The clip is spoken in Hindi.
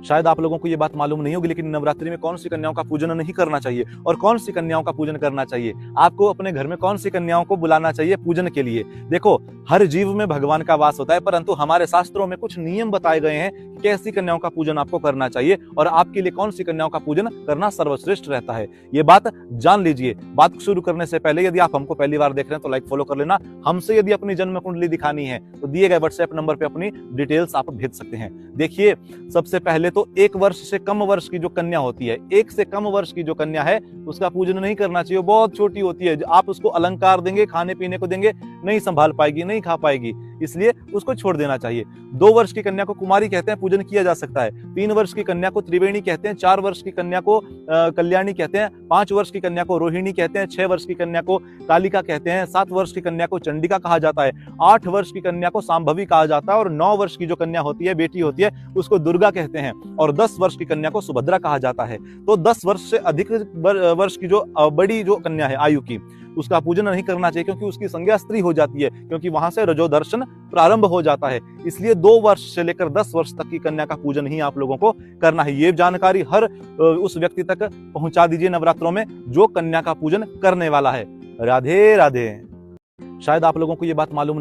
शायद आप लोगों को ये बात मालूम नहीं होगी, लेकिन नवरात्रि में कौन सी कन्याओं का पूजन नहीं करना चाहिए और कौन सी कन्याओं का पूजन करना चाहिए। आपको अपने घर में कौन सी कन्याओं को बुलाना चाहिए पूजन के लिए। देखो, हर जीव में भगवान का वास होता है, परंतु हमारे शास्त्रों में कुछ नियम बताए गए हैं कि कैसी कन्याओं का पूजन आपको करना चाहिए और आपके लिए कौन सी कन्याओं का पूजन करना सर्वश्रेष्ठ रहता है। ये बात जान लीजिए। बात शुरू करने से पहले यदि आप हमको पहली बार देख रहे हैं तो लाइक फॉलो कर लेना। हमसे यदि अपनी जन्म कुंडली दिखानी है तो दिए गए व्हाट्सएप नंबर पे अपनी डिटेल्स आप भेज सकते हैं। देखिए, सबसे पहले तो 1 वर्ष से कम वर्ष की जो कन्या होती है, 1 से कम वर्ष की जो कन्या है उसका पूजन नहीं करना चाहिए। बहुत छोटी होती है, आप उसको अलंकार देंगे, खाने पीने को देंगे, नहीं संभाल पाएगी, नहीं खा पाएगी, इसलिए उसको छोड़ देना चाहिए। 2 वर्ष की कन्या को कुमारी कहते हैं, पूजन किया जा सकता है। 3 वर्ष की कन्या को त्रिवेणी कहते हैं। 4 वर्ष की कन्या को कल्याणी कहते हैं। 5 वर्ष की कन्या को रोहिणी कहते हैं। 6 वर्ष की कन्या को कालिका कहते हैं। 7 वर्ष की कन्या को चंडिका कहा जाता है। 8 वर्ष की कन्या को सांभवी कहा जाता है और 9 वर्ष की जो कन्या होती है, बेटी होती है, उसको दुर्गा कहते हैं और 10 वर्ष की कन्या को सुभद्रा कहा जाता है। तो 10 वर्ष से अधिक वर्ष की जो बड़ी जो कन्या है आयु की, उसका पूजन नहीं करना चाहिए, क्योंकि उसकी संज्ञा स्त्री हो जाती है, क्योंकि वहां से रजोदर्शन प्रारंभ हो जाता है। इसलिए 2 वर्ष से लेकर 10 वर्ष तक की कन्या का पूजन ही आप लोगों को करना है। ये जानकारी हर उस व्यक्ति तक पहुंचा दीजिए नवरात्रों में जो कन्या का पूजन करने वाला है। राधे राधे। शायद आप लोगों को ये बात मालूम